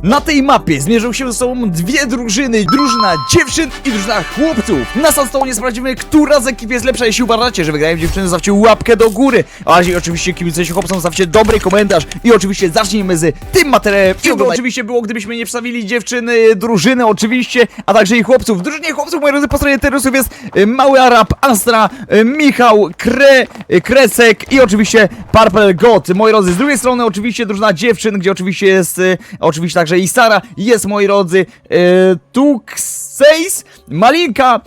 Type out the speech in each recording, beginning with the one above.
Na tej mapie zmierzą się ze sobą dwie drużyny. Drużyna dziewczyn i drużyna chłopców. Na Sandstone sprawdzimy, która z ekip jest lepsza. Jeśli uważacie, że wygrają dziewczyny, zostawcie łapkę do góry. A jeśli oczywiście kibicujecie chłopcom, zostawcie dobry komentarz. I oczywiście zacznijmy z tym materiałem. I to oczywiście było, gdybyśmy nie przedstawili dziewczyny, drużyny oczywiście, a także i chłopców. W drużynie chłopców, moi drodzy, po stronie terrorystów jest Mały Arab, Astra, Michał, Kresek i oczywiście Purple God. Moi drodzy, z drugiej strony oczywiście drużyna dziewczyn, gdzie oczywiście jest także i Sara, jest, moi drodzy, Tuxeis, Malinka,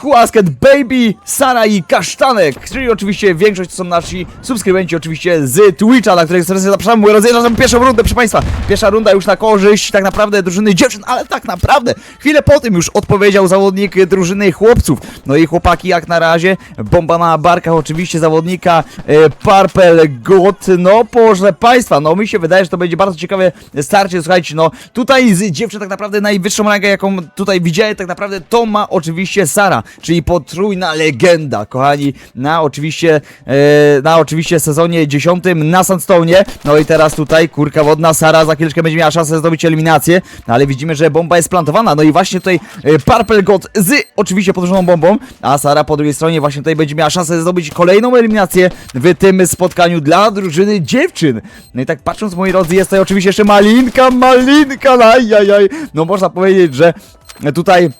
Who Asked Baby, Sara i Kasztanek, czyli oczywiście większość to są nasi subskrybenci oczywiście z Twitcha, na których serdecznie zapraszamy. Moi drodzy, zaczynamy pierwszą rundę, proszę Państwa. Pierwsza runda już na korzyść tak naprawdę drużyny dziewczyn, ale tak naprawdę chwilę po tym już odpowiedział zawodnik drużyny chłopców. No i chłopaki jak na razie, bomba na barkach oczywiście zawodnika Purple God. No proszę Państwa, no mi się wydaje, że to będzie bardzo ciekawe starcie. Słuchajcie, no tutaj z dziewczyn tak naprawdę najwyższą rangę, jaką tutaj widziałem, tak naprawdę to ma oczywiście Sara, czyli potrójna legenda, kochani, na oczywiście sezonie 10 na Sandstone. No i teraz tutaj kurka wodna, Sara za chwileczkę będzie miała szansę zdobyć eliminację, no ale widzimy, że bomba jest plantowana, no i właśnie tutaj Purple God z oczywiście podróżną bombą, a Sara po drugiej stronie właśnie tutaj będzie miała szansę zdobyć kolejną eliminację w tym spotkaniu dla drużyny dziewczyn. No i tak patrząc, moi drodzy, jest tutaj oczywiście jeszcze Malinka, ajajaj, no można powiedzieć, że tutaj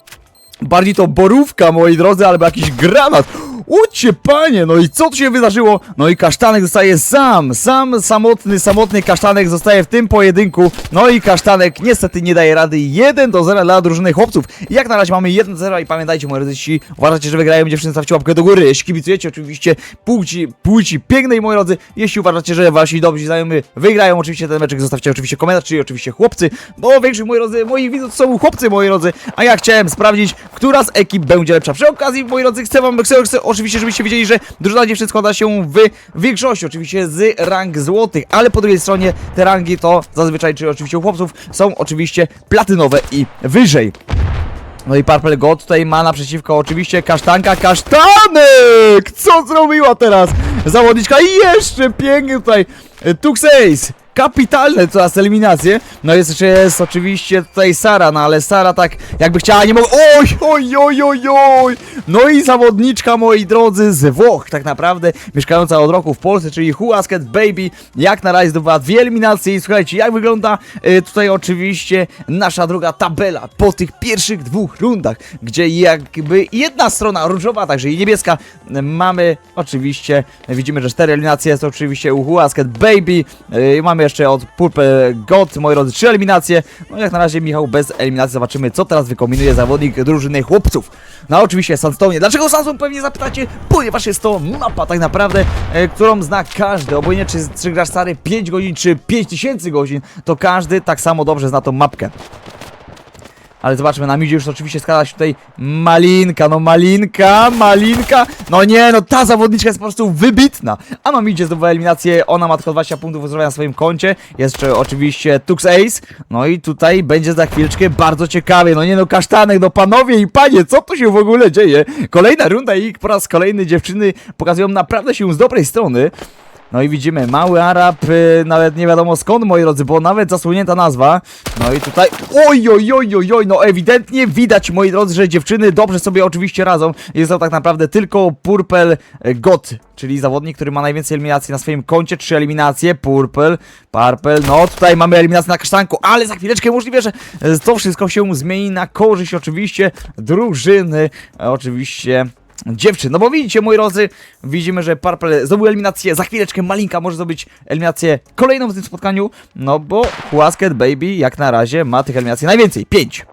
bardziej to borówka, moi drodzy, albo jakiś granat. Ucie panie, no i co tu się wydarzyło? No i Kasztanek zostaje samotny Kasztanek zostaje w tym pojedynku. No i Kasztanek niestety nie daje rady. 1-0 dla drużyny chłopców. Jak na razie mamy 1-0 i pamiętajcie, moi drodzy, jeśli uważacie, że wygrają dziewczyny, stawcie łapkę do góry. Jeśli kibicujecie oczywiście płci pięknej, moi drodzy, jeśli uważacie, że wasi dobrzy znajomi wygrają oczywiście ten meczek, zostawcie oczywiście komentarz, czyli oczywiście chłopcy, bo większość, moi drodzy, moich widzów to są chłopcy, moi drodzy, a ja chciałem sprawdzić, która z ekip będzie lepsza. Przy okazji, moi drodzy, chcę oczywiście, żebyście wiedzieli, że drużyna dziewczyn składa się w większości oczywiście z rang złotych, ale po drugiej stronie te rangi to zazwyczaj, czyli oczywiście u chłopców, są oczywiście platynowe i wyżej. No i Purple God tutaj ma naprzeciwko oczywiście Kasztanka. Kasztanek! Co zrobiła teraz zawodniczka? I jeszcze pięknie tutaj Tuxeis. Kapitalne teraz eliminacje. No jeszcze jest oczywiście tutaj Sara, no ale Sara tak jakby chciała, nie mogła. Oj. No i zawodniczka, moi drodzy, z Włoch, tak naprawdę mieszkająca od roku w Polsce, czyli Who Asked Baby, jak na razie zdobyła 2 eliminacje. I słuchajcie, jak wygląda tutaj oczywiście nasza druga tabela po tych pierwszych 2 rundach, gdzie jakby jedna strona różowa, także i niebieska, mamy oczywiście, widzimy, że 4 eliminacje jest oczywiście u Who Asked Baby, mamy jeszcze od Purple God, moi drodzy, 3 eliminacje. No jak na razie Michał bez eliminacji. Zobaczymy, co teraz wykombinuje zawodnik drużyny chłopców. No oczywiście Sandstone. Dlaczego Sandstone, pewnie zapytacie? Ponieważ jest to mapa tak naprawdę, którą zna każdy. Obojętnie czy grasz stary 5 godzin czy 5000 godzin, to każdy tak samo dobrze zna tą mapkę. Ale zobaczmy, na midzie już oczywiście składa się tutaj Malinka, no Malinka. No nie, no ta zawodniczka jest po prostu wybitna. A na midzie zdobyła eliminację, ona ma tylko 20 punktów uzdrowienia na swoim koncie. Jest jeszcze oczywiście Tuxeis. No i tutaj będzie za chwileczkę bardzo ciekawie. No nie no, Kasztanek, no panowie i panie, co tu się w ogóle dzieje? Kolejna runda i po raz kolejny dziewczyny pokazują naprawdę się z dobrej strony. No i widzimy, Mały Arab, nawet nie wiadomo skąd, moi drodzy, bo nawet zasłonięta nazwa. No i tutaj, oj, no ewidentnie widać, moi drodzy, że dziewczyny dobrze sobie oczywiście radzą. Jest to tak naprawdę tylko Purple God, czyli zawodnik, który ma najwięcej eliminacji na swoim koncie, 3 eliminacje, Purple, no tutaj mamy eliminację na Kasztanku, ale za chwileczkę możliwe, że to wszystko się zmieni na korzyść oczywiście drużyny, oczywiście dziewczyn, no bo widzicie, moi drodzy, widzimy, że Purple zdobył eliminację, za chwileczkę Malinka może zdobyć eliminację kolejną w tym spotkaniu, no bo Who Asked Baby jak na razie ma tych eliminacji najwięcej, 5.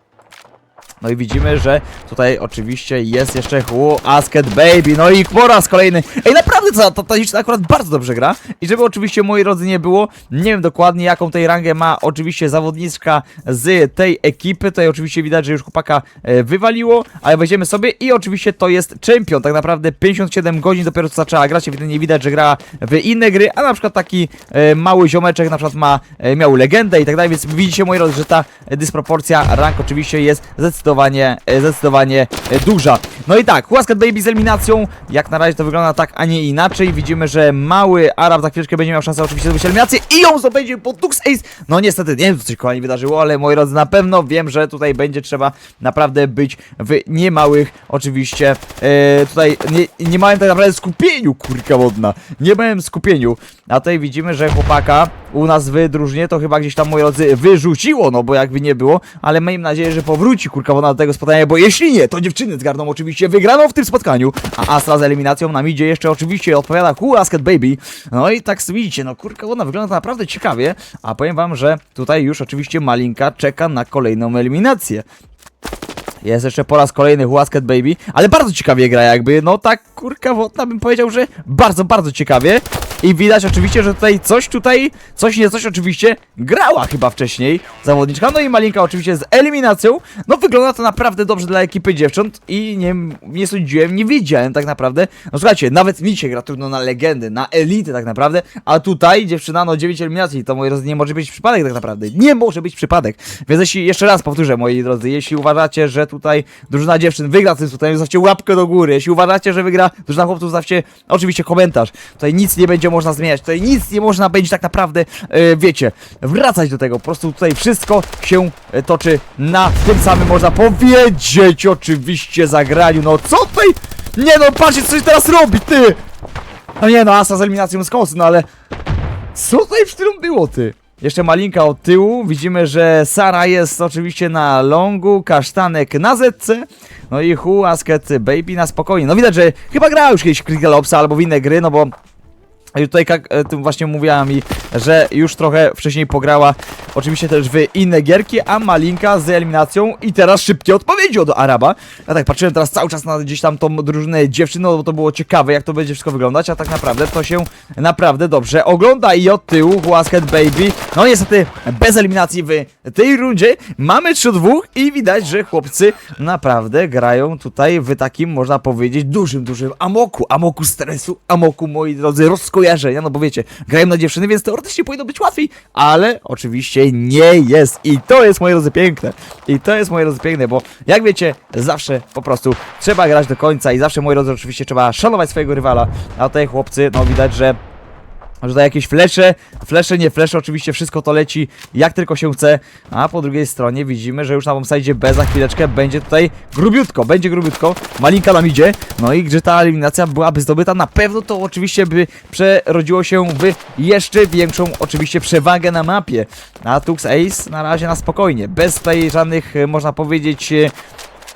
No i widzimy, że tutaj oczywiście jest jeszcze Who Asked Baby. No i po raz kolejny. Ej, naprawdę ta dziewczyna akurat bardzo dobrze gra. I żeby oczywiście, moi drodzy, nie było, nie wiem dokładnie jaką tej rangę ma oczywiście zawodniczka z tej ekipy. Tutaj oczywiście widać, że już chłopaka wywaliło, ale weźmiemy sobie i oczywiście to jest czempion. Tak naprawdę 57 godzin dopiero co zaczęła grać. Ewidentnie widać, że gra w inne gry, a na przykład taki mały ziomeczek na przykład miał legendę i tak dalej. Więc widzicie, moi drodzy, że ta dysproporcja rank oczywiście jest zdecydowanie zdecydowanie duża. No i tak, Husket Baby z eliminacją, jak na razie to wygląda tak, a nie inaczej. Widzimy, że mały Arab za chwileczkę będzie miał szansę oczywiście zdobyć eliminację i ją zdobędzie po Tux Ace. No niestety, nie wiem, co coś kochani wydarzyło, ale moi drodzy, na pewno wiem, że tutaj będzie trzeba naprawdę być w niemałych, oczywiście, tutaj nie małem tak naprawdę skupieniu, kurka wodna. Nie miałem skupieniu, a tutaj widzimy, że chłopaka u nas w drużynie to chyba gdzieś tam, moi drodzy, wyrzuciło, no bo jakby nie było, ale miejmy nadzieję, że powróci, kurka wodna, do tego spotkania, bo jeśli nie, to dziewczyny zgarną oczywiście wygraną w tym spotkaniu, a Astra z eliminacją nam idzie jeszcze oczywiście, odpowiada Husket Baby. No i tak widzicie, no kurka wodna wygląda to naprawdę ciekawie, a powiem wam, że tutaj już oczywiście Malinka czeka na kolejną eliminację. Jest jeszcze po raz kolejny Husket Baby, ale bardzo ciekawie gra jakby, no tak kurka wodna bym powiedział, że bardzo, bardzo ciekawie. I widać oczywiście, że coś nie coś oczywiście grała chyba wcześniej zawodniczka. No i Malinka oczywiście z eliminacją. No wygląda to naprawdę dobrze dla ekipy dziewcząt i nie sądziłem, nie wiedziałem tak naprawdę. No słuchajcie, nawet mi się gra trudno na legendy, na elity tak naprawdę, a tutaj dziewczyna, no 9 eliminacji, to moi drodzy nie może być przypadek tak naprawdę. Nie może być przypadek. Więc jeśli, jeszcze raz powtórzę moi drodzy, jeśli uważacie, że tutaj drużyna dziewczyn wygra w tym spotkaniu, zostawcie łapkę do góry. Jeśli uważacie, że wygra drużyna chłopców, zostawcie oczywiście komentarz. Tutaj nic nie będzie można zmieniać, tutaj nic nie można będzie tak naprawdę, wiecie, wracać do tego. Po prostu tutaj wszystko się toczy na tym samym, można powiedzieć, oczywiście zagraniu. No co tutaj? Nie no, patrzcie, co się teraz robi, ty! No nie no, Asa z eliminacją z kosy, no ale co tutaj w tym było, ty? Jeszcze Malinka od tyłu, widzimy, że Sara jest oczywiście na longu, Kasztanek na zetce, no i Husket Baby na spokojnie. No widać, że chyba grała już kiedyś Critical Opsa albo w inne gry, no bo tutaj tym właśnie mówiła mi, że już trochę wcześniej pograła oczywiście też w inne gierki, a Malinka z eliminacją i teraz szybkie odpowiedzi od Araba. Ja tak patrzyłem teraz cały czas na gdzieś tam tą drużynę dziewczyn, no bo to było ciekawe, jak to będzie wszystko wyglądać, a tak naprawdę to się naprawdę dobrze ogląda i od tyłu Husket Baby, no niestety bez eliminacji w tej rundzie, mamy 3-2 i widać, że chłopcy naprawdę grają tutaj w takim, można powiedzieć, dużym amoku stresu, amoku, moi drodzy, rozkojarzenia, no bo wiecie, grają na dziewczyny, więc teoretycznie powinno być łatwiej, ale oczywiście nie jest i to jest, moi drodzy, piękne. I to jest, moi drodzy, piękne, bo jak wiecie, zawsze po prostu trzeba grać do końca i zawsze, moi drodzy, oczywiście trzeba szanować swojego rywala, a tutaj chłopcy, no widać, że tutaj jakieś flesze, oczywiście wszystko to leci jak tylko się chce, a po drugiej stronie widzimy, że już na bombsite B za chwileczkę będzie tutaj grubiutko, Malinka nam idzie, no i gdy ta eliminacja byłaby zdobyta, na pewno to oczywiście by przerodziło się w jeszcze większą oczywiście przewagę na mapie, a Tux Ace na razie na spokojnie, bez tutaj żadnych, można powiedzieć,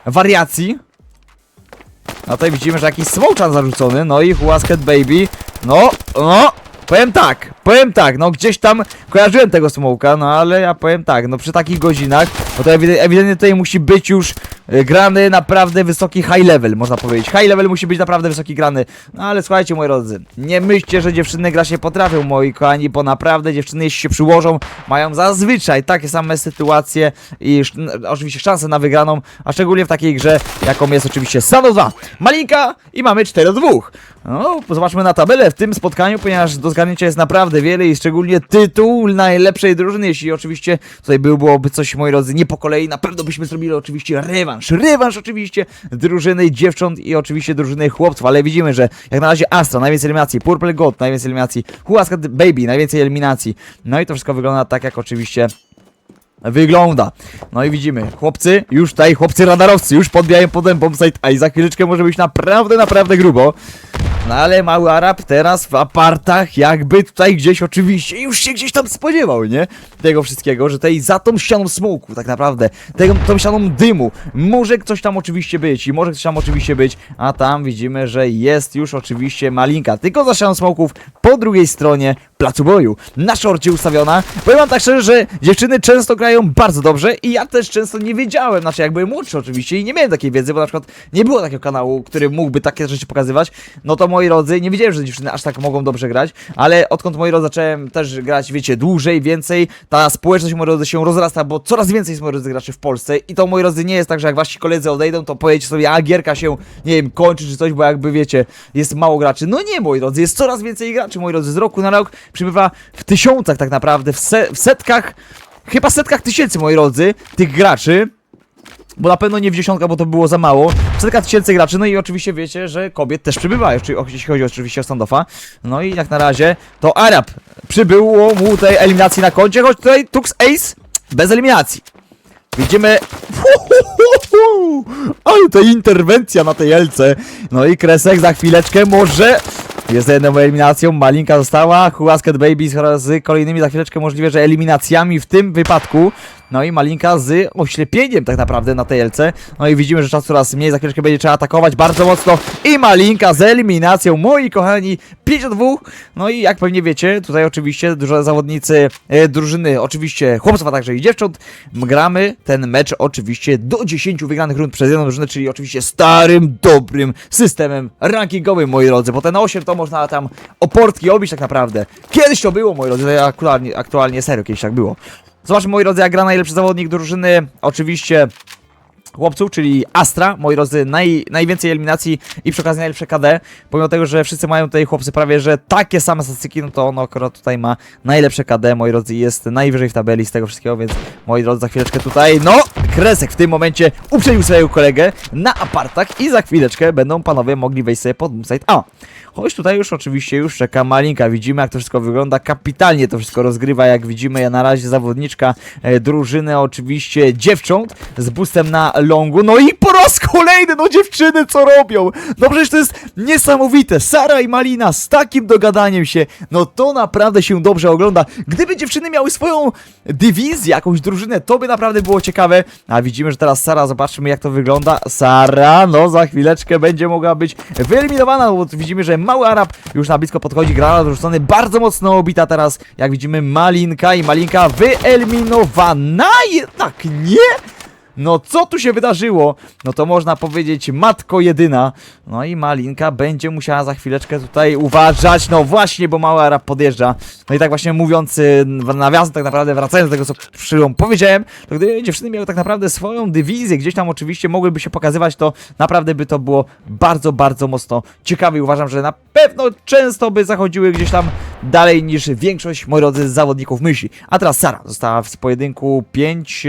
wariacji. No tutaj widzimy, że jakiś smołczan zarzucony, no i Husket Baby, no, Powiem tak, no gdzieś tam kojarzyłem tego smołka, no ale ja powiem tak, no przy takich godzinach, no to ewidentnie tutaj musi być już grany naprawdę wysoki high level, można powiedzieć. High level musi być naprawdę wysoki grany, no ale słuchajcie, moi drodzy, nie myślcie, że dziewczyny gra się potrafią, moi kochani, bo naprawdę dziewczyny, jeśli się przyłożą, mają zazwyczaj takie same sytuacje i oczywiście szanse na wygraną, a szczególnie w takiej grze, jaką jest oczywiście Sano 2. Malinka i mamy 4-2. No, zobaczmy na tabelę w tym spotkaniu, ponieważ do zgarnięcia jest naprawdę wiele i szczególnie tytuł najlepszej drużyny, jeśli oczywiście tutaj byłoby coś, moi drodzy, nie po kolei, na pewno byśmy zrobili oczywiście rewanż oczywiście drużyny dziewcząt i oczywiście drużyny chłopców, ale widzimy, że jak na razie Astra, najwięcej eliminacji, Purple God, najwięcej eliminacji, Husket Baby, najwięcej eliminacji, no i to wszystko wygląda tak, jak oczywiście wygląda. No i widzimy, chłopcy, już tutaj, chłopcy radarowcy, już podbijają potem bombsite, a i za chwileczkę może być naprawdę grubo. No ale mały Arab teraz w apartach jakby tutaj gdzieś oczywiście już się gdzieś tam spodziewał, nie? Tego wszystkiego, że tutaj za tą ścianą smoku tak naprawdę, tą ścianą dymu może ktoś tam oczywiście być, a tam widzimy, że jest już oczywiście Malinka, tylko za ścianą smoków po drugiej stronie placu boju, na szorcie ustawiona. Powiem wam tak szczerze, że dziewczyny często grają bardzo dobrze i ja też często nie wiedziałem, znaczy jak byłem młodszy oczywiście i nie miałem takiej wiedzy, bo na przykład nie było takiego kanału, który mógłby takie rzeczy pokazywać, no to moi drodzy, nie wiedziałem, że dziewczyny aż tak mogą dobrze grać, ale odkąd, moi drodzy, zacząłem też grać, wiecie, dłużej, więcej, ta społeczność, moi drodzy, się rozrasta, bo coraz więcej jest, moi drodzy, graczy w Polsce i to, moi drodzy, nie jest tak, że jak wasi koledzy odejdą, to powiecie sobie, a gierka się, nie wiem, kończy czy coś, bo jakby, wiecie, jest mało graczy. No nie, moi drodzy, jest coraz więcej graczy, moi drodzy, z roku na rok przybywa w tysiącach tak naprawdę, w setkach, chyba setkach tysięcy, moi drodzy, tych graczy. bo na pewno nie w dziesiątka, bo to było za mało. Setka tysięcy graczy, no i oczywiście wiecie, że kobiet też przybywa, jeśli chodzi oczywiście o standoffa. No i jak na razie to Arab przybyło mu tej eliminacji na koncie, choć tutaj Tux Ace bez eliminacji. Widzimy... Ale to interwencja na tej Elce. No i Kresek za chwileczkę może... Jest jedną eliminacją, Malinka została, Huasket Baby z kolejnymi za chwileczkę możliwe, że eliminacjami w tym wypadku. No i Malinka z oślepieniem tak naprawdę na tej LC. No i widzimy, że czas coraz mniej, za chwileczkę będzie trzeba atakować bardzo mocno. I Malinka z eliminacją, moi kochani, 5-2. No i jak pewnie wiecie, tutaj oczywiście dużo zawodnicy drużyny, oczywiście chłopców, a także i dziewcząt. Gramy ten mecz oczywiście do 10 wygranych rund przez jedną drużynę, czyli oczywiście starym, dobrym systemem rankingowym, moi drodzy. Bo ten 8 to można tam oportki obić tak naprawdę. Kiedyś to było, moi drodzy, aktualnie serio, kiedyś tak było. Zobaczmy, moi drodzy, jak gra najlepszy zawodnik drużyny, oczywiście chłopców, czyli Astra, moi drodzy, najwięcej eliminacji i przy okazji najlepsze KD. Pomimo tego, że wszyscy mają tutaj chłopcy prawie, że takie same statystyki, no to on akurat tutaj ma najlepsze KD, moi drodzy, jest najwyżej w tabeli z tego wszystkiego, więc moi drodzy, za chwileczkę tutaj, no, Kresek w tym momencie uprzedził swojego kolegę na apartach i za chwileczkę będą panowie mogli wejść sobie pod boomsite A. Choć tutaj już oczywiście już czeka Malinka, widzimy jak to wszystko wygląda, kapitalnie to wszystko rozgrywa, jak widzimy na razie zawodniczka drużyny oczywiście dziewcząt z boostem na longu, no i po raz kolejny, no dziewczyny co robią? No przecież to jest niesamowite, Sara i Malina z takim dogadaniem się, no to naprawdę się dobrze ogląda. Gdyby dziewczyny miały swoją dywizję, jakąś drużynę, to by naprawdę było ciekawe, a widzimy, że teraz Sara, zobaczmy jak to wygląda, Sara, no za chwileczkę będzie mogła być wyeliminowana, bo widzimy, że mały Arab już na blisko podchodzi, granat rzucony, bardzo mocno obita teraz, jak widzimy Malinka i Malinka wyeliminowana, jednak nie? No co tu się wydarzyło? No to można powiedzieć matko jedyna. No i Malinka będzie musiała za chwileczkę tutaj uważać. No właśnie, bo mały Arab podjeżdża. No i tak właśnie mówiąc nawiasem, tak naprawdę wracając do tego, co powiedziałem, to gdyby dziewczyny miały tak naprawdę swoją dywizję, gdzieś tam oczywiście mogłyby się pokazywać, to naprawdę by to było bardzo, bardzo mocno ciekawe i uważam, że na pewno często by zachodziły gdzieś tam dalej niż większość, moi drodzy, zawodników myśli. A teraz Sara została w pojedynku 5,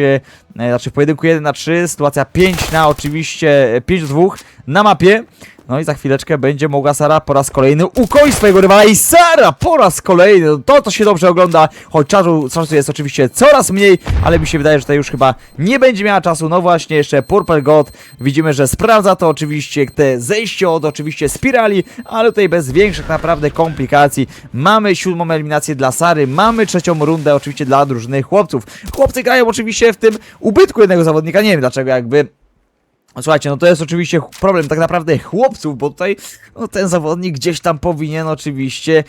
znaczy w pojedynku 1-3, sytuacja 5 na oczywiście 5-2 na mapie. No i za chwileczkę będzie mogła Sara po raz kolejny ukoić swojego rywala i Sara po raz kolejny, no to się dobrze ogląda, choć czasu jest oczywiście coraz mniej, ale mi się wydaje, że tutaj już chyba nie będzie miała czasu. No właśnie, jeszcze Purple God, widzimy, że sprawdza to oczywiście, te zejście od oczywiście spirali, ale tutaj bez większych naprawdę komplikacji. Mamy 7. eliminację dla Sary, mamy 3. rundę oczywiście dla drużyny chłopców. Chłopcy grają oczywiście w tym ubytku jednego zawodnika, nie wiem dlaczego jakby. Słuchajcie, no to jest oczywiście problem tak naprawdę chłopców, bo tutaj no, ten zawodnik gdzieś tam powinien oczywiście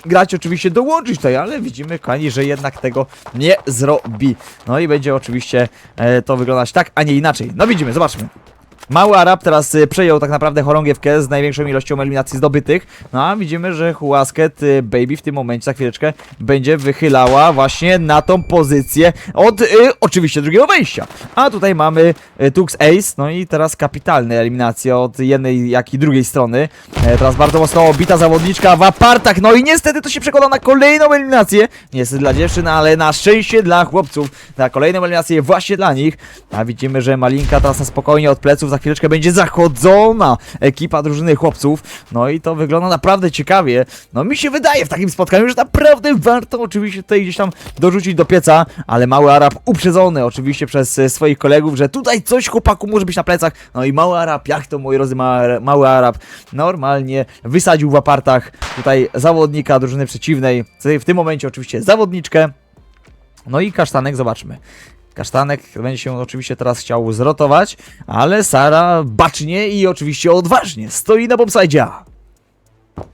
grać oczywiście, dołączyć tutaj, ale widzimy, kochani, że jednak tego nie zrobi. No i będzie oczywiście to wyglądać tak, a nie inaczej. No widzimy, zobaczmy. Mały Arab teraz przejął tak naprawdę chorągiewkę z największą ilością eliminacji zdobytych. No a widzimy, że Huasket Baby w tym momencie za chwileczkę będzie wychylała właśnie na tą pozycję od oczywiście drugiego wejścia. A tutaj mamy Tux Ace, no i teraz kapitalne eliminacje od jednej jak i drugiej strony. Teraz bardzo mocno obita zawodniczka w apartach, no i niestety to się przekłada na kolejną eliminację. Niestety dla dziewczyn, ale na szczęście dla chłopców. Na kolejną eliminację właśnie dla nich. A widzimy, że Malinka teraz na spokojnie od pleców za chwileczkę będzie zachodzona ekipa drużyny chłopców. No i to wygląda naprawdę ciekawie. No mi się wydaje w takim spotkaniu, że naprawdę warto oczywiście tutaj gdzieś tam dorzucić do pieca, ale mały Arab uprzedzony oczywiście przez swoich kolegów, że tutaj coś chłopaku może być na plecach. No i mały Arab, jak to moi drodzy, mały Arab normalnie wysadził w apartach tutaj zawodnika drużyny przeciwnej. W tym momencie oczywiście zawodniczkę. No i Kasztanek, zobaczmy. Kasztanek będzie się oczywiście teraz chciał zrotować, ale Sara bacznie i oczywiście odważnie stoi na bombsite.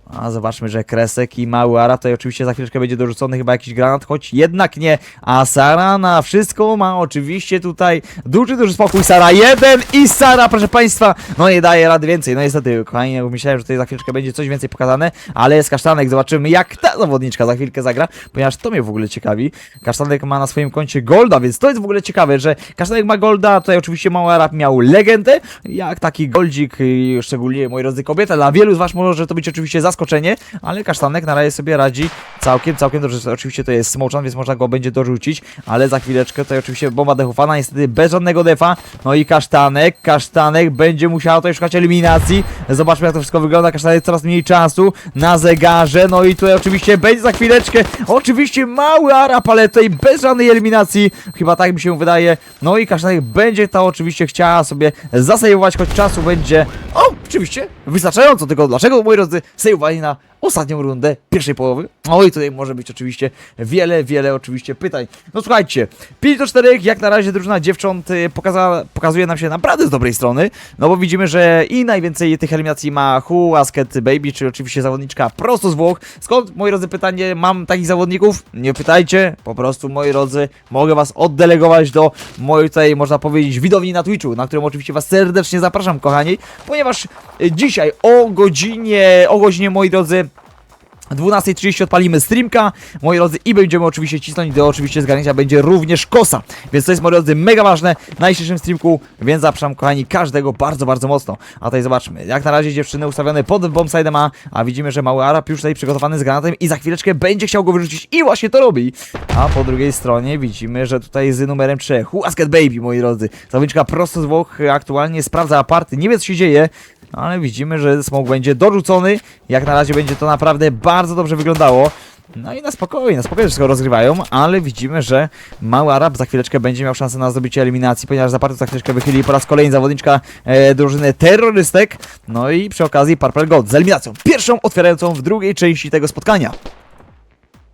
A zobaczmy, że Kresek i mały Arab tutaj oczywiście za chwileczkę będzie dorzucony chyba jakiś granat, choć jednak nie. A Sara na wszystko ma oczywiście tutaj duży spokój. Sara 1 i Sara, proszę Państwa, no nie daje rady więcej. No niestety, kochani, myślałem, że tutaj za chwileczkę będzie coś więcej pokazane, ale jest Kasztanek, zobaczymy jak ta zawodniczka za chwilkę zagra, ponieważ to mnie w ogóle ciekawi. Kasztanek ma na swoim koncie golda, więc to jest w ogóle ciekawe, że Kasztanek ma golda, tutaj oczywiście mały Arab miał legendę, jak taki goldzik, szczególnie moi drodzy kobieta, dla wielu z Was może to być oczywiście zaskoczenie. zaskoczenie, ale Kasztanek na razie sobie radzi całkiem dobrze. Oczywiście to jest Smołczan, więc można go będzie dorzucić, ale za chwileczkę tutaj oczywiście bomba defowana, niestety bez żadnego defa. No i Kasztanek będzie musiał tutaj szukać eliminacji. Zobaczmy, jak to wszystko wygląda. Kasztanek coraz mniej czasu na zegarze, no i tutaj oczywiście będzie za chwileczkę oczywiście mały Arab, ale tutaj bez żadnej eliminacji, chyba tak mi się wydaje. No i Kasztanek będzie to oczywiście chciała sobie zasejwować, choć czasu będzie oczywiście wystarczająco, tylko dlaczego, moi drodzy, sejwowali na ostatnią rundę pierwszej połowy? No i tutaj może być oczywiście wiele oczywiście pytań. No słuchajcie, 5-4, jak na razie drużyna dziewcząt pokazuje nam się naprawdę z dobrej strony, no bo widzimy, że i najwięcej tych eliminacji ma Hu, Asket Baby, czyli oczywiście zawodniczka prosto z Włoch. Skąd, moi drodzy, pytanie, mam takich zawodników? Nie pytajcie, po prostu, moi drodzy, mogę was oddelegować do mojej tutaj, można powiedzieć, widowni na Twitchu, na którą oczywiście was serdecznie zapraszam, kochani, ponieważ dzisiaj o godzinie, moi drodzy, 12:30 odpalimy streamka, moi drodzy, i będziemy oczywiście cisnąć, do oczywiście zgarnięcia będzie również kosa, więc to jest, moi drodzy, mega ważne na dzisiejszym streamku, więc zapraszam, kochani, każdego bardzo mocno. A tutaj zobaczmy, jak na razie dziewczyny ustawione pod bombside'em a widzimy, że mały Arab już tutaj przygotowany z granatem i za chwileczkę będzie chciał go wyrzucić i właśnie to robi. A po drugiej stronie widzimy, że tutaj z numerem 3 Asket Baby, moi drodzy, zawodniczka prosto z Włoch, aktualnie sprawdza aparty, nie wie, co się dzieje. Ale widzimy, że smok będzie dorzucony. Jak na razie będzie to naprawdę bardzo dobrze wyglądało. No i na spokojnie wszystko rozgrywają, ale widzimy, że mały Arab za chwileczkę będzie miał szansę na zdobycie eliminacji, ponieważ zaparty za chwileczkę wychyli po raz kolejny zawodniczka drużyny terrorystek. No i przy okazji Purple God z eliminacją pierwszą otwierającą w drugiej części tego spotkania.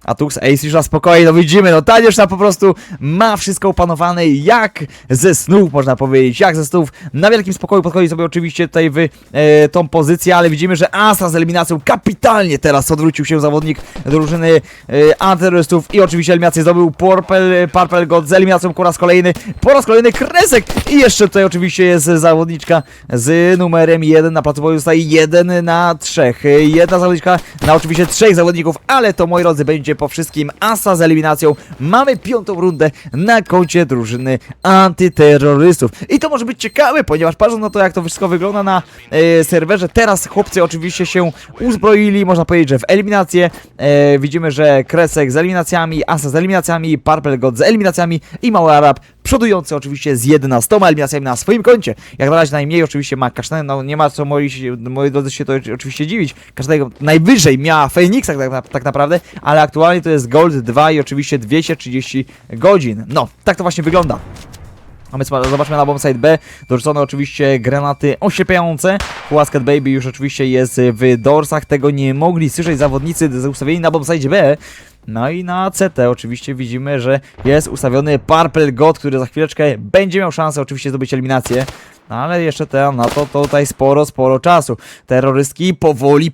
A Tux Ace już na spokojnie, no widzimy, no ta dziewczyna po prostu ma wszystko opanowane jak ze snów, można powiedzieć, jak ze snów. Na wielkim spokoju podchodzi sobie oczywiście tutaj w tą pozycję, ale widzimy, że Astra z eliminacją kapitalnie teraz odwrócił się zawodnik drużyny antyterrorystów i oczywiście eliminację zdobył Purple God z eliminacją po raz kolejny Kresek i jeszcze tutaj oczywiście jest zawodniczka z numerem 1 na placu boju, zostaje 1 na 3, jedna zawodniczka na oczywiście 3 zawodników, ale to, moi drodzy, będzie po wszystkim Asa z eliminacją. Mamy 5. rundę na koncie drużyny antyterrorystów. I to może być ciekawe, ponieważ patrząc na to, jak to wszystko wygląda na serwerze, teraz chłopcy oczywiście się uzbroili, można powiedzieć, że w eliminację. Widzimy, że Kresek z eliminacjami, Asa z eliminacjami, Purple God z eliminacjami i mały Arab przodujący oczywiście z 11 eliminacjami na swoim koncie. Jak na razie najmniej oczywiście ma Kasztanek, no nie ma co moi drodzy się to oczywiście dziwić. Każdego najwyżej miała Feniksa tak naprawdę, ale aktualnie to jest Gold 2 i oczywiście 230 godzin. No, tak to właśnie wygląda. A my zobaczmy na bombsite B, dorzucone oczywiście granaty oślepiające. Asket Baby już oczywiście jest w dorsach, tego nie mogli słyszeć zawodnicy ustawieni na bombsite B. No i na CT oczywiście widzimy, że jest ustawiony Purple God, który za chwileczkę będzie miał szansę oczywiście zdobyć eliminację. No ale jeszcze na to tutaj sporo czasu. Terrorystki powoli,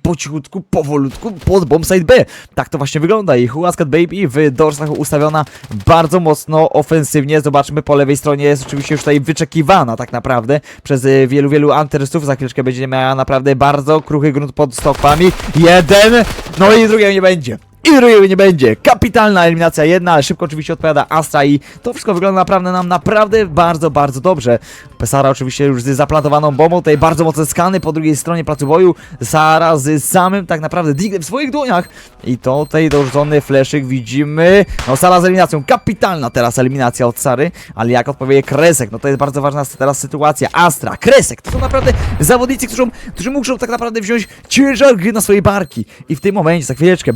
powolutku pod bombsite B. Tak to właśnie wygląda i Asket Baby w dorsach ustawiona bardzo mocno ofensywnie. Zobaczmy, po lewej stronie jest oczywiście już tutaj wyczekiwana tak naprawdę przez wielu antyterrorystów. Za chwileczkę będzie miała naprawdę bardzo kruchy grunt pod stopami. Jeden, no i drugiego nie będzie. I drugiego nie będzie. Kapitalna eliminacja jedna, ale szybko oczywiście odpowiada Astra i to wszystko wygląda naprawdę bardzo dobrze. Sara oczywiście już z zaplantowaną bombą, tutaj bardzo mocne skany po drugiej stronie placu boju. Sara z samym tak naprawdę diglem w swoich dłoniach. I to tutaj dorzucony fleszyk widzimy. No Sara z eliminacją, kapitalna teraz eliminacja od Sary, ale jak odpowie Kresek, no to jest bardzo ważna teraz sytuacja. Astra, Kresek, to są naprawdę zawodnicy, którzy muszą tak naprawdę wziąć ciężar gry na swoje barki. I w tym momencie, za chwileczkę,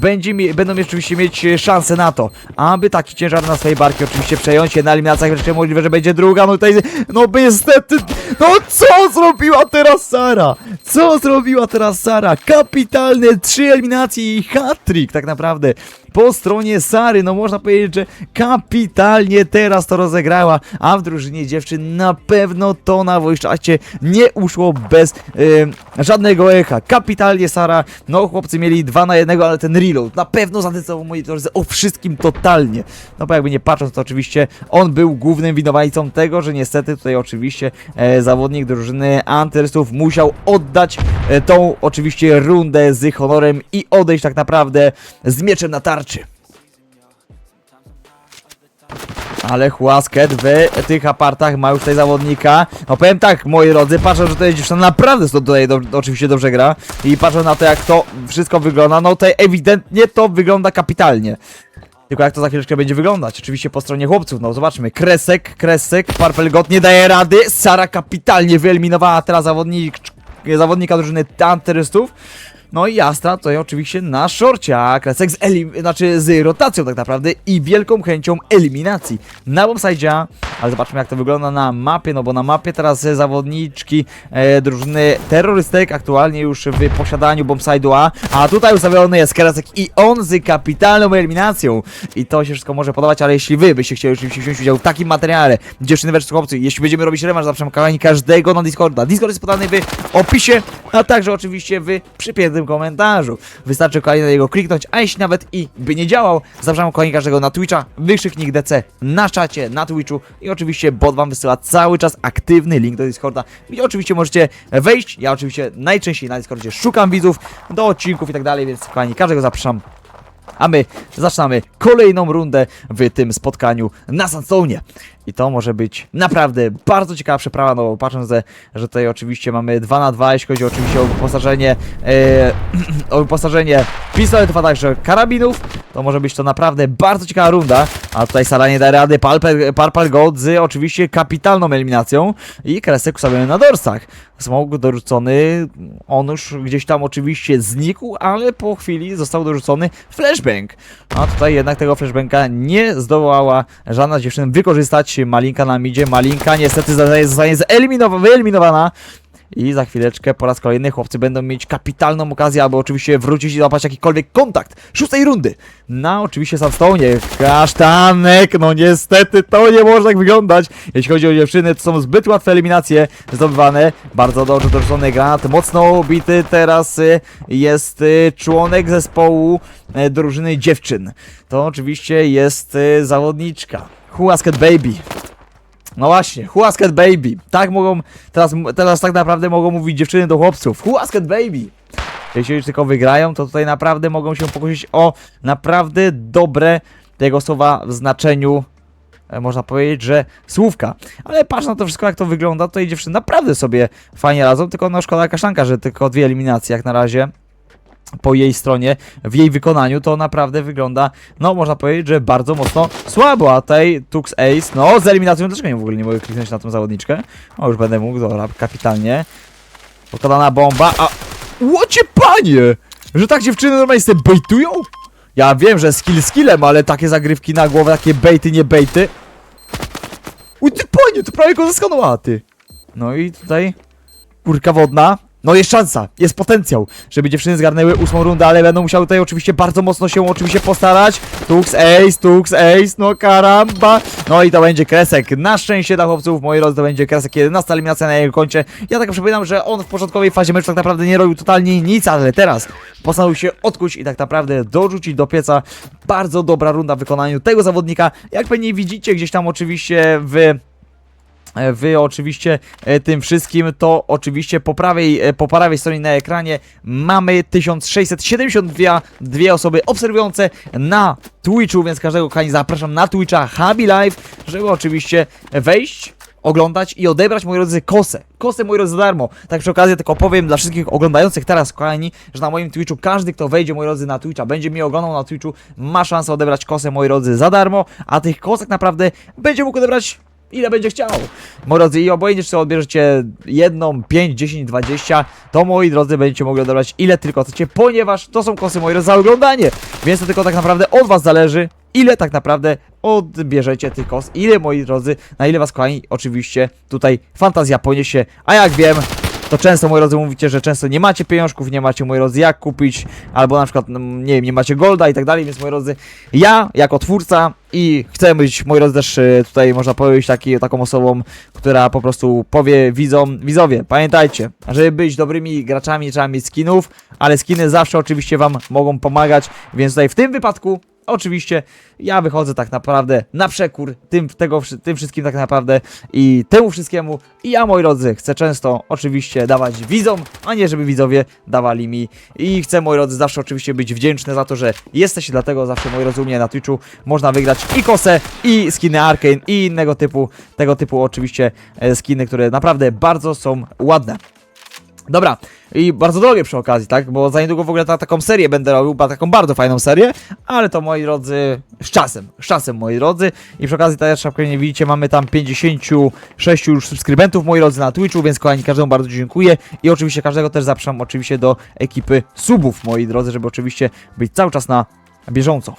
będą oczywiście mieć szansę na to, aby taki ciężar na swojej barki oczywiście przejąć. Jedna eliminacja, wreszcie możliwe, że będzie druga, no tutaj, no niestety, no co zrobiła teraz Sara? Co zrobiła teraz Sara? Kapitalne 3 eliminacje i hat-trick tak naprawdę po stronie Sary, no można powiedzieć, że kapitalnie teraz to rozegrała, a w drużynie dziewczyn na pewno to na voice-chacie nie uszło bez żadnego echa. Kapitalnie Sara, no chłopcy mieli 2 na 1, ale ten reload na pewno zadecydował, moi drodzy, o wszystkim totalnie. No bo jakby nie patrząc, to oczywiście on był głównym winowajcą tego, że niestety tutaj oczywiście zawodnik drużyny antyterrorystów musiał oddać tą oczywiście rundę z honorem i odejść tak naprawdę z mieczem na tarczy. Ale Huasket w tych apartach ma już tutaj zawodnika. No powiem tak, moi drodzy, patrzę, że to dziewczyna naprawdę tutaj oczywiście dobrze gra. I patrzę na to, jak to wszystko wygląda. No tutaj ewidentnie to wygląda kapitalnie. Tylko jak to za chwileczkę będzie wyglądać? Oczywiście po stronie chłopców, no zobaczmy. Kresek, Purple God nie daje rady. Sara kapitalnie wyeliminowała teraz zawodnika drużyny anterrorystów. No i Astra tutaj oczywiście na szorcie, a Kresek z rotacją tak naprawdę i wielką chęcią eliminacji na bombsite, ale zobaczmy jak to wygląda na mapie, no bo na mapie teraz zawodniczki drużyny terrorystek aktualnie już w posiadaniu bombsite'u a tutaj ustawiony jest Kresek i on z kapitalną eliminacją i to się wszystko może podobać, ale jeśli wy byście chcieli oczywiście wziąć udział w takim materiale, dziewczyny versus chłopcy, jeśli będziemy robić rewanż, zapraszam każdego na Discorda. Discord jest podany w opisie, a także oczywiście w przypiętym komentarzu. Wystarczy kochani na niego kliknąć, a jeśli nawet i by nie działał, zapraszam kochani każdego na Twitcha, wykrzyknik DC na czacie, na Twitchu i oczywiście bot wam wysyła cały czas aktywny link do Discorda, gdzie oczywiście możecie wejść. Ja oczywiście najczęściej na Discordzie szukam widzów do odcinków i tak dalej, więc kochani każdego zapraszam. A my zaczynamy kolejną rundę w tym spotkaniu na Sandstone. I to może być naprawdę bardzo ciekawa przeprawa, no patrząc, że tutaj oczywiście mamy 2 na 2, jeśli chodzi oczywiście o wyposażenie pistoletów, a także karabinów, to może być to naprawdę bardzo ciekawa runda, a tutaj Sara nie da rady, Purple God z oczywiście kapitalną eliminacją i Kresek ustawiony na dorsach. Smok dorzucony, on już gdzieś tam oczywiście znikł, ale po chwili został dorzucony flashbang. A tutaj jednak tego flashbanga nie zdołała żadna z dziewczyn wykorzystać. Malinka na midzie, Malinka niestety zostanie wyeliminowana. I za chwileczkę po raz kolejny chłopcy będą mieć kapitalną okazję, aby oczywiście wrócić i złapać jakikolwiek kontakt 6. rundy na oczywiście Sandstone. Kasztanek, no niestety to nie może tak wyglądać. Jeśli chodzi o dziewczyny, to są zbyt łatwe eliminacje zdobywane. Bardzo dobrze dorzucony granat, mocno ubity. Teraz jest członek zespołu drużyny dziewczyn. To oczywiście jest zawodniczka Huasket Baby. No właśnie, Huasket Baby. Tak mogą, teraz tak naprawdę mogą mówić dziewczyny do chłopców. Huasket Baby. Jeśli już tylko wygrają, to tutaj naprawdę mogą się pokusić o naprawdę dobre tego słowa w znaczeniu, można powiedzieć, że słówka. Ale patrz na to wszystko, jak to wygląda, tutaj dziewczyny naprawdę sobie fajnie radzą, tylko no szkoda kaszanka, że tylko 2 eliminacje jak na razie. Po jej stronie, w jej wykonaniu to naprawdę wygląda, no można powiedzieć, że bardzo mocno słabo, a tutaj Tux Ace, no z eliminacją dlaczego nie w ogóle nie mogę kliknąć na tą zawodniczkę? O, już będę mógł, dobra, kapitalnie. Podkładana bomba, a... Łocie panie! Że tak dziewczyny normalnie sobie bejtują? Ja wiem, że skillem, ale takie zagrywki na głowę, takie bejty, nie bejty. Uj ty panie, to prawie go zeskanowała, ty. No i tutaj... Kurka wodna. No jest szansa, jest potencjał, żeby dziewczyny zgarnęły 8. rundę, ale będą musiały tutaj oczywiście bardzo mocno się postarać. Tux Ace, no karamba. No i to będzie Kresek. Na szczęście dla chłopców, moi drodzy, to będzie Kresek, 11. eliminacja na jego koncie. Ja tak przypominam, że on w początkowej fazie meczu tak naprawdę nie robił totalnie nic, ale teraz postanowił się odkuć i tak naprawdę dorzucić do pieca. Bardzo dobra runda w wykonaniu tego zawodnika. Jak pewnie widzicie gdzieś tam oczywiście Wy oczywiście tym wszystkim, to oczywiście po prawej stronie na ekranie mamy 1672 osoby obserwujące na Twitchu, więc każdego kochani zapraszam na Twitcha Habi Live, żeby oczywiście wejść, oglądać i odebrać, moi drodzy, kosę, moi drodzy, za darmo. Tak przy okazji tylko powiem dla wszystkich oglądających teraz, kochani, że na moim Twitchu każdy, kto wejdzie, moi drodzy, na Twitcha, będzie mnie oglądał na Twitchu, ma szansę odebrać kosę, moi drodzy, za darmo, a tych kosek naprawdę będzie mógł odebrać ile będzie chciał. Moi drodzy, i obojętnie czy odbierzecie 1, 5, 10, 20, to moi drodzy będziecie mogli odebrać ile tylko chcecie, ponieważ to są kosy, moi drodzy, za oglądanie. Więc to tylko tak naprawdę od was zależy, ile tak naprawdę odbierzecie tych kos, ile, moi drodzy, na ile was, kochani, oczywiście tutaj fantazja poniesie, a jak wiem, to często, moi drodzy, mówicie, że często nie macie pieniążków, nie macie, moi drodzy, jak kupić, albo na przykład, nie wiem, nie macie golda i tak dalej, więc, moi drodzy, ja, jako twórca i chcę być, moi drodzy, też tutaj, można powiedzieć, taką osobą, która po prostu powie widzowie, pamiętajcie, żeby być dobrymi graczami, trzeba mieć skinów, ale skiny zawsze oczywiście wam mogą pomagać, więc tutaj w tym wypadku oczywiście ja wychodzę tak naprawdę na przekór tym wszystkim tak naprawdę i temu wszystkiemu. I ja, moi drodzy, chcę często oczywiście dawać widzom, a nie żeby widzowie dawali mi. I chcę, moi drodzy, zawsze oczywiście być wdzięczny za to, że jesteście, dlatego zawsze, moi drodzy, u mnie na Twitchu można wygrać i kosę, i skiny Arcane, i innego typu, tego typu oczywiście skiny, które naprawdę bardzo są ładne. Dobra, i bardzo drogie przy okazji, tak? Bo za niedługo w ogóle taką serię będę robił, taką bardzo fajną serię, ale to, moi drodzy, z czasem, moi drodzy. I przy okazji, tak jak szybko nie widzicie, mamy tam 56 już subskrybentów, moi drodzy, na Twitchu, więc kochani, każdemu bardzo dziękuję. I oczywiście każdego też zapraszam oczywiście do ekipy subów, moi drodzy, żeby oczywiście być cały czas na bieżąco.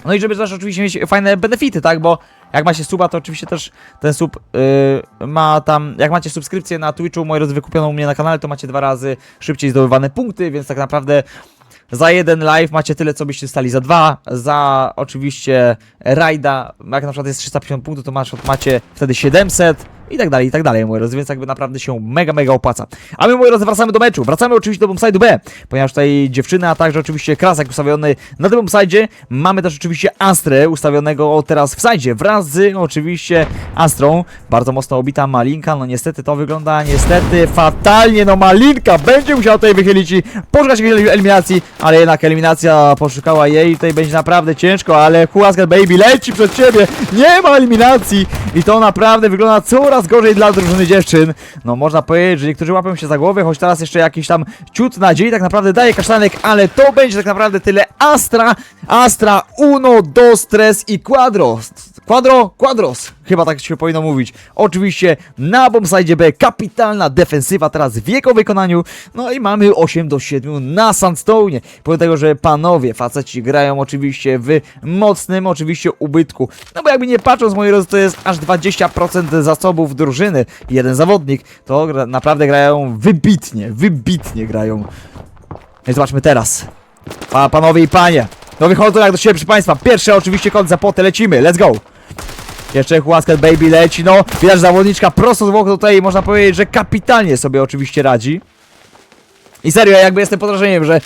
No i żeby też oczywiście mieć fajne benefity, tak? Bo jak macie suba, to oczywiście też ten sub ma tam... Jak macie subskrypcję na Twitchu, moi drodzy, wykupioną u mnie na kanale, to macie 2 razy szybciej zdobywane punkty, więc tak naprawdę za jeden live macie tyle, co byście stali za 2. Za oczywiście rajda, jak na przykład jest 350 punktów, to macie wtedy 700 i tak dalej, moi drodzy, więc jakby naprawdę się mega opłaca. A my, moi drodzy, wracamy do meczu. Wracamy oczywiście do bombside'u B, ponieważ tutaj dziewczyna, a także oczywiście Krasek ustawiony na tym bombside'zie. Mamy też oczywiście Astrę ustawionego teraz w side'zie, wraz z oczywiście Astrą. Bardzo mocno obita Malinka, no niestety to wygląda fatalnie, no Malinka będzie musiała tutaj wychylić i poszukać eliminacji, ale jednak eliminacja poszukała jej, tutaj będzie naprawdę ciężko, ale Huaskat Baby leci przed ciebie, nie ma eliminacji i to naprawdę wygląda coraz gorzej dla drużyny dziewczyn. No można powiedzieć, że niektórzy łapią się za głowę, choć teraz jeszcze jakiś tam ciut nadziei tak naprawdę daje Kasztanek, ale to będzie tak naprawdę tyle. Astra, Uno, Dostres i Quadros, chyba tak się powinno mówić. Oczywiście na bombside'zie B kapitalna defensywa teraz w jego wykonaniu. No i mamy 8-7 na Sandstone. Pomimo tego, że panowie, faceci grają oczywiście w mocnym oczywiście ubytku. No bo jakby nie patrząc, moi drodzy, to jest aż 20% zasobów drużyny. Jeden zawodnik, to naprawdę grają wybitnie grają. No i zobaczmy teraz. Panowie i panie. No wychodzą jak do siebie, proszę państwa. Pierwsze oczywiście kąt za potę, lecimy, let's go. Jeszcze Huaskat Baby leci, no. Widać zawodniczka prosto z boku tutaj, można powiedzieć, że kapitalnie sobie oczywiście radzi. I serio, jakby jestem pod wrażeniem, że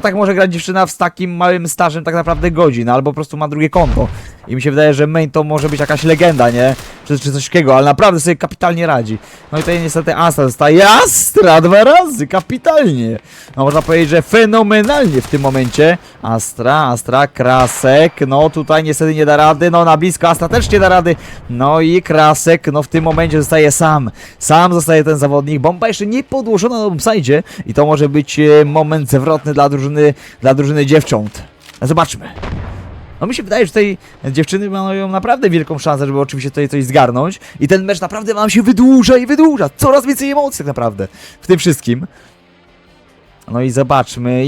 tak może grać dziewczyna z takim małym stażem tak naprawdę godzin, albo po prostu ma drugie konto. I mi się wydaje, że main to może być jakaś legenda, nie? Czy coś takiego, ale naprawdę sobie kapitalnie radzi. No i tutaj niestety Astra zostaje Astra 2 razy, kapitalnie. No można powiedzieć, że fenomenalnie w tym momencie. Astra, Krasek, no tutaj niestety nie da rady, no na blisko Astra też nie da rady. No i Krasek, no w tym momencie zostaje sam zostaje ten zawodnik. Bomba jeszcze nie podłożona na bombside'zie i to może być moment zwrotny dla drużyny dziewcząt. Zobaczmy. No mi się wydaje, że tej dziewczyny mają naprawdę wielką szansę, żeby oczywiście tutaj coś zgarnąć. I ten mecz naprawdę nam się wydłuża i wydłuża. Coraz więcej emocji tak naprawdę w tym wszystkim. No i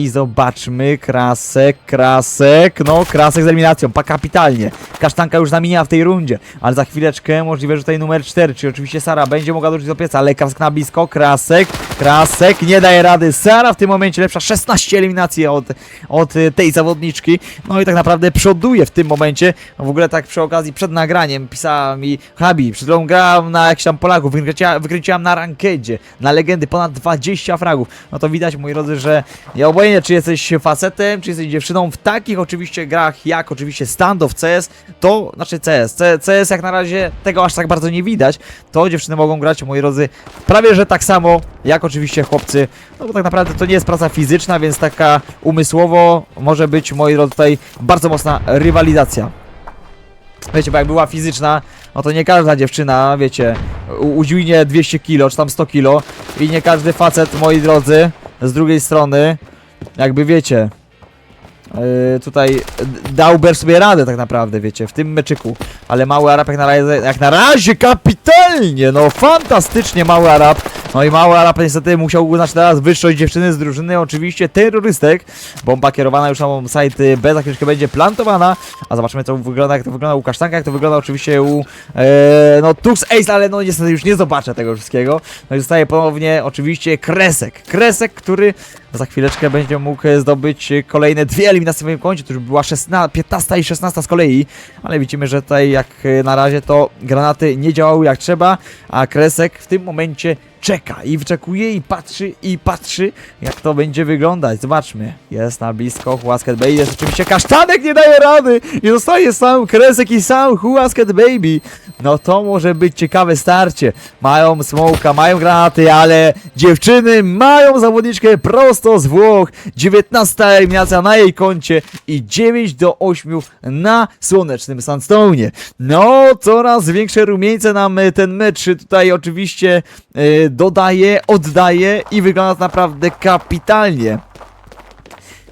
zobaczmy, Krasek, no Krasek z eliminacją, kapitalnie. Kasztanka już zamieniła w tej rundzie, ale za chwileczkę możliwe, że tutaj numer 4, czyli oczywiście Sara będzie mogła dorzucić do pieca, ale Krasek na blisko, Krasek nie daje rady, Sara w tym momencie lepsza, 16 eliminacji od tej zawodniczki, no i tak naprawdę przoduje w tym momencie. No w ogóle tak przy okazji przed nagraniem pisała mi Habi, przed chwilą grałem na jakichś tam Polaków, wykręciłam na rankedzie, na legendy ponad 20 fragów, no to widać, moi drodzy, że ja obojętnie czy jesteś facetem, czy jesteś dziewczyną w takich oczywiście grach jak oczywiście standoff CS, to znaczy CS jak na razie tego aż tak bardzo nie widać, to dziewczyny mogą grać, moi drodzy, prawie że tak samo jak oczywiście chłopcy, no bo tak naprawdę to nie jest praca fizyczna, więc taka umysłowo może być, moi drodzy, tutaj bardzo mocna rywalizacja. Wiecie, bo jak była fizyczna, no to nie każda dziewczyna, wiecie, udźwignie 200 kg, czy tam 100 kg i nie każdy facet, moi drodzy, z drugiej strony, jakby wiecie, tutaj dałby sobie radę tak naprawdę, wiecie, w tym meczyku, ale mały Arab jak na razie kapitalnie, no fantastycznie mały Arab, no i mały Arab niestety musiał uznać teraz wyższość dziewczyny z drużyny, oczywiście terrorystek, bomba kierowana już na bombsite B, za chwileczkę będzie plantowana, a zobaczymy jak to wygląda u Kasztanka, jak to wygląda oczywiście u, no Tux Ace, ale no niestety już nie zobaczę tego wszystkiego, no i zostaje ponownie oczywiście Kresek, który za chwileczkę będzie mógł zdobyć kolejne 2 eliminacje w swoim koncie, to już była 15 i 16 z kolei, ale widzimy, że tutaj jak na razie to granaty nie działały jak trzeba, a Kresek w tym momencie czeka i wyczekuje i patrzy jak to będzie wyglądać. Zobaczmy, jest na blisko Huasket Baby, jest oczywiście Kasztanek, nie daje rady i zostaje sam Kresek i sam Huasket Baby. No to może być ciekawe starcie. Mają smoka, mają granaty, ale dziewczyny mają zawodniczkę prosto z Włoch. 19 eliminacja na jej koncie i 9-8 na słonecznym Sandstone'ie. No, coraz większe rumieńce nam ten mecz tutaj oczywiście dodaje, oddaje i wygląda naprawdę kapitalnie.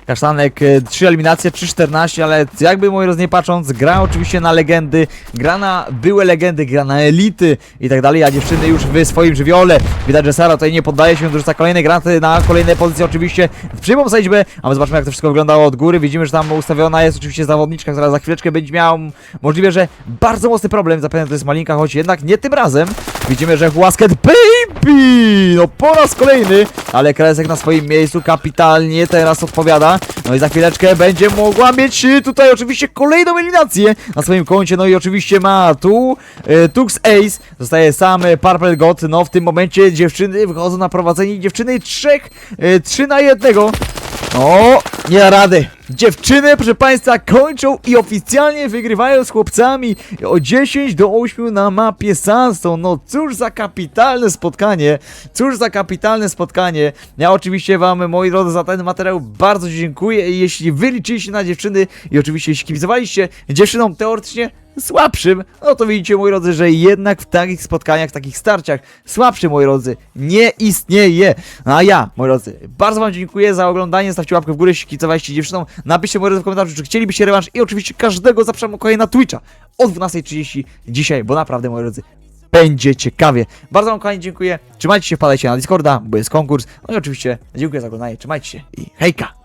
Kasztanek 3 eliminacje, 3-14, ale jakby moi drodzy nie patrząc, gra oczywiście na legendy, gra na byłe legendy, gra na elity i tak dalej, a dziewczyny już w swoim żywiole. Widać, że Sara tutaj nie poddaje się, dorzuca kolejne granaty na kolejne pozycje oczywiście w przyjmą sędzibę, a my zobaczmy jak to wszystko wyglądało od góry. Widzimy, że tam ustawiona jest oczywiście zawodniczka, która za chwileczkę będzie miała możliwe, że bardzo mocny problem, zapewne to jest Malinka, choć jednak nie tym razem. Widzimy, że Huasket Baby, no po raz kolejny, ale Kresek na swoim miejscu kapitalnie teraz odpowiada. No i za chwileczkę będzie mogła mieć tutaj oczywiście kolejną eliminację na swoim koncie. No i oczywiście ma tu Tux Ace, zostaje sam Purple God. No w tym momencie dziewczyny wychodzą na prowadzenie, dziewczyny 3 na 1. O, nie da rady. Dziewczyny, proszę Państwa, kończą i oficjalnie wygrywają z chłopcami o 10-8 na mapie Sandstone. No cóż za kapitalne spotkanie. Cóż za kapitalne spotkanie. Ja oczywiście Wam, moi drodzy, za ten materiał bardzo dziękuję. I jeśli wy liczyliście na dziewczyny i oczywiście jeśli kibicowaliście dziewczynom teoretycznie słabszym, no to widzicie, moi drodzy, że jednak w takich spotkaniach, w takich starciach słabszy, moi drodzy, nie istnieje. No a ja, moi drodzy, bardzo Wam dziękuję za oglądanie, zostawcie łapkę w górę, jeśli kibicowaliście dziewczynom, napiszcie, moi drodzy, w komentarzu, czy chcielibyście rewanż i oczywiście każdego zapraszam kolejny na Twitcha o 12:30 dzisiaj, bo naprawdę, moi drodzy, będzie ciekawie. Bardzo Wam kochani dziękuję, trzymajcie się, wpadajcie na Discorda, bo jest konkurs, no i oczywiście dziękuję za oglądanie, trzymajcie się i hejka!